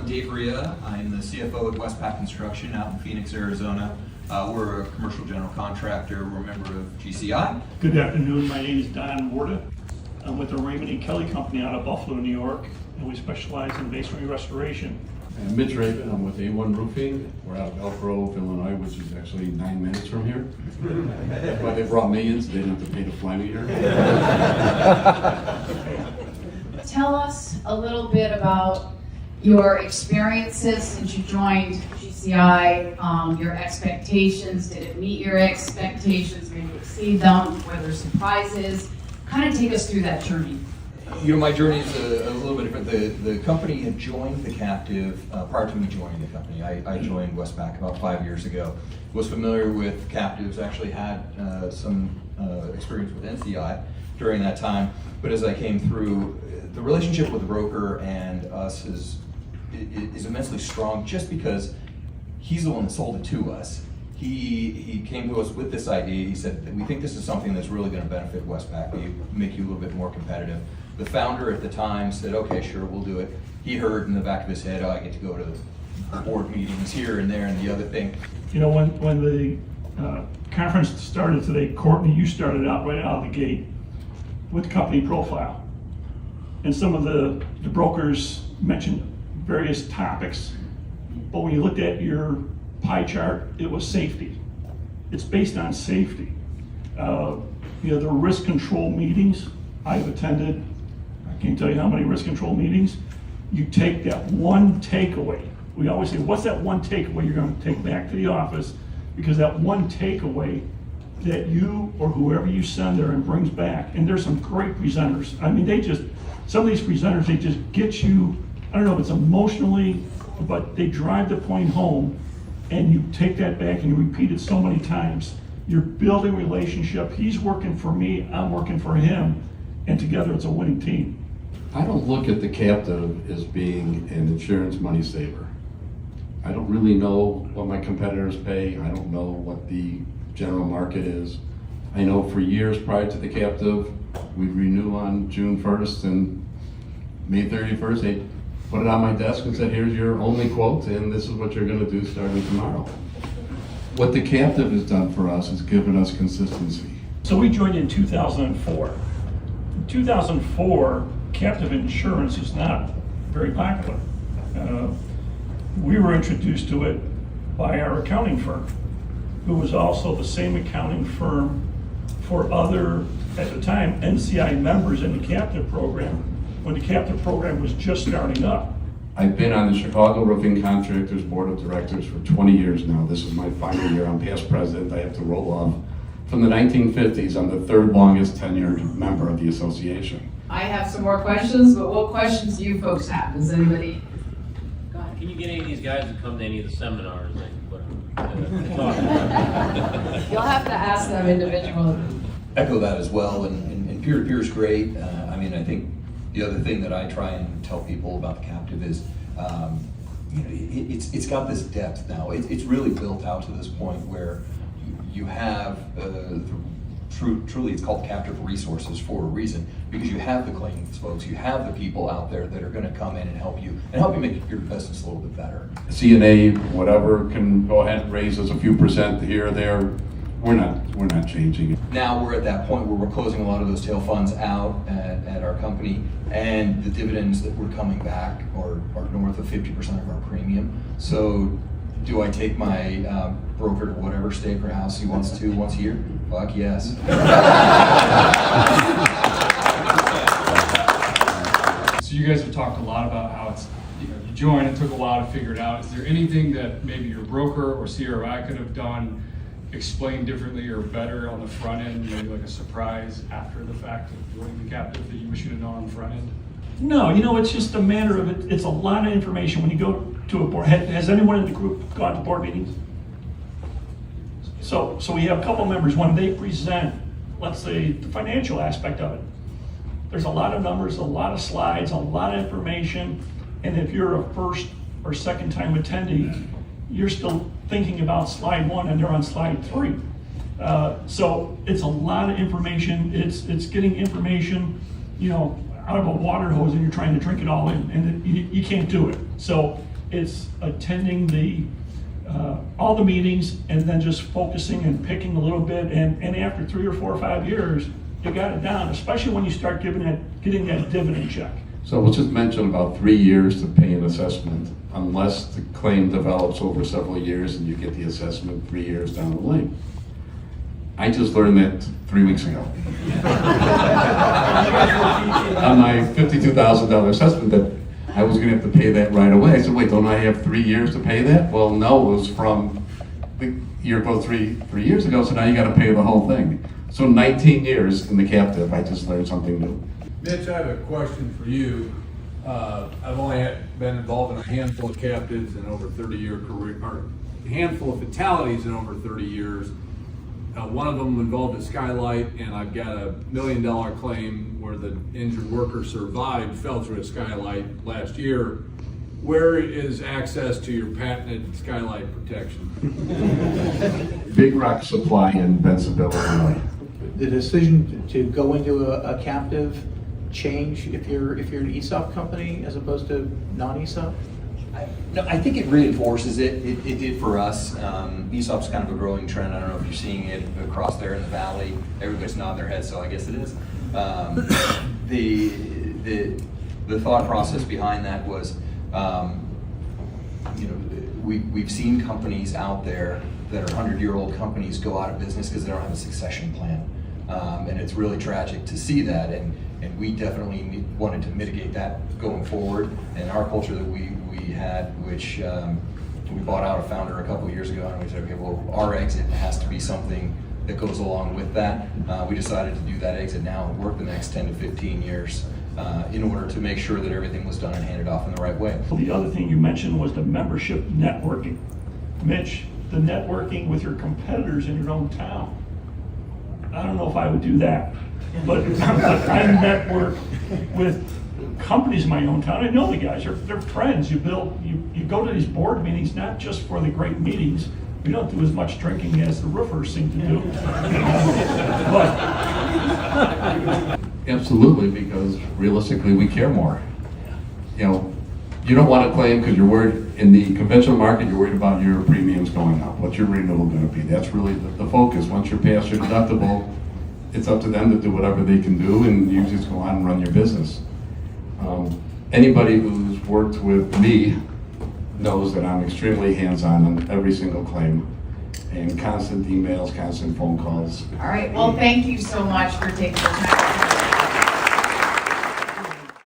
I'm Dave Ria. I'm the CFO at Westpac Construction out in Phoenix, Arizona. We're a commercial general contractor. We're a member of GCI. Good afternoon. My name is Don Warda. I'm with the Raymond and Kelly Company out of Buffalo, New York, and we specialize in masonry restoration. And Mitch Raven, I'm with A1 Roofing. We're out of Elk Grove, Illinois, which is actually 9 minutes from here. That's why they brought me in, so they didn't have to pay to fly me here. Tell us a little bit about your experiences since you joined GCI, your expectations. Did it meet your expectations? Maybe exceed them? Were there surprises? Kind of take us through that journey. You know, my journey is a little bit different. The company had joined the captive prior to me joining the company. I joined Westpac about 5 years ago. Was familiar with captives, actually had some experience with NCI during that time. But as I came through, the relationship with the broker and us is immensely strong just because he's the one that sold it to us. He came to us with this idea. He said, we think this is something that's really going to benefit Westpac, make you a little bit more competitive. The founder at the time said, okay, sure, we'll do it. He heard in the back of his head, oh, I get to go to the board meetings here and there and the other thing. You know, when the conference started today, Courtney, you started out right out of the gate with company profile. And some of the brokers mentioned various topics, but when you looked at your pie chart, it was safety. It's based on safety. The risk control meetings I've attended, I can't tell you how many risk control meetings. You take that one takeaway. We always say, what's that one takeaway you're going to take back to the office? Because that one takeaway that you or whoever you send there and brings back, and there's some great presenters. I mean, some of these presenters, they just get you, I don't know if it's emotionally, but they drive the point home, and you take that back and you repeat it so many times. You're building relationship. He's working for me, I'm working for him, and together it's a winning team. I don't look at the captive as being an insurance money saver. I don't really know what my competitors pay. I don't know what the general market is. I know for years prior to the captive, we'd renew on June 1st and May 31st, they put it on my desk and said, here's your only quote and this is what you're gonna do starting tomorrow. What the captive has done for us is given us consistency. So we joined in 2004. In 2004, captive insurance was not very popular. We were introduced to it by our accounting firm, who was also the same accounting firm for other, at the time, NCI members in the captive program, when the captive program was just starting up. I've been on the Chicago Roofing Contractors Board of Directors for 20 years now. This is my final year. I'm past president. I have to roll off. From the 1950s, I'm the third longest tenured member of the association. I have some more questions, but what questions do you folks have? Does anybody? Go ahead. Can you get any of these guys to come to any of the seminars? You'll have to ask them individually. Echo that as well, and peer-to-peer is great. I mean, I think the other thing that I try and tell people about the captive is, it's got this depth now. It's really built out to this point where you have truly, it's called captive resources for a reason, because you have the claims folks, you have the people out there that are going to come in and help you make your business a little bit better. CNA, whatever, can go ahead and raise us a few percent here or there. We're not changing it. Now we're at that point where we're closing a lot of those tail funds out at our company, and the dividends that were coming back are north of 50% of our premium. So do I take my broker to whatever steak or house he wants to once a year? Fuck yes. So you guys have talked a lot about how it's, you joined, it took a while to figure it out. Is there anything that maybe your broker or CRI could have done, explained differently or better on the front end, maybe like a surprise after the fact of joining the captive that you wish you'd have known on the front end? No, it's just a matter of it. It's a lot of information when you go to a board. Has anyone in the group gone to board meetings? So we have a couple members, when they present, let's say, the financial aspect of it, there's a lot of numbers, a lot of slides, a lot of information, and if you're a first or second time attendee, you're still thinking about slide 1 and they're on slide 3. So it's a lot of information. It's getting information, out of a water hose and you're trying to drink it all in, and you can't do it. So it's attending all the meetings and then just focusing and picking a little bit, and after 3 or 4 or 5 years, you got it down, especially when you start getting that dividend check. So we'll just mention about 3 years to pay an assessment, unless the claim develops over several years and you get the assessment 3 years down the line. I just learned that 3 weeks ago. On my $52,000 assessment, that I was gonna have to pay that right away. I said, wait, don't I have 3 years to pay that? Well, no, it was from the year ago, three years ago, so now you gotta pay the whole thing. So 19 years in the captive, I just learned something new. Mitch, I have a question for you. I've only been involved in a handful of captives in over 30-year career, or a handful of fatalities in over 30 years. One of them involved a skylight, and I've got a $1 million claim where the injured worker survived, fell through a skylight last year. Where is access to your patented skylight protection? Big Rock Supply in Bensonville, Illinois. The decision to go into a captive change if you're an ESOP company as opposed to non-ESOP? No, I think it reinforces it. It did for us. ESOP's kind of a growing trend. I don't know if you're seeing it across there in the valley. Everybody's nodding their head, so I guess it is. The thought process behind that was, we've seen companies out there that are 100-year-old companies go out of business because they don't have a succession plan. And it's really tragic to see that, and we definitely wanted to mitigate that going forward. And our culture that we had, which we bought out a founder a couple of years ago, and we said, okay, well, our exit has to be something that goes along with that. We decided to do that exit now and work the next 10 to 15 years in order to make sure that everything was done and handed off in the right way. The other thing you mentioned was the membership networking. Mitch, the networking with your competitors in your own town. I don't know if I would do that, but I network with companies in my own town. I know the guys, they're friends. You go to these board meetings, not just for the great meetings. We don't do as much drinking as the roofers seem to do. But Absolutely, because realistically, we care more. You don't want to claim because you're worried, in the conventional market, you're worried about your premiums going up. What's your renewal going to be? That's really the focus. Once you're past your deductible, it's up to them to do whatever they can do, and you just go on and run your business. Anybody who's worked with me knows that I'm extremely hands-on on every single claim, and constant emails, constant phone calls. All right, well, thank you so much for taking the time.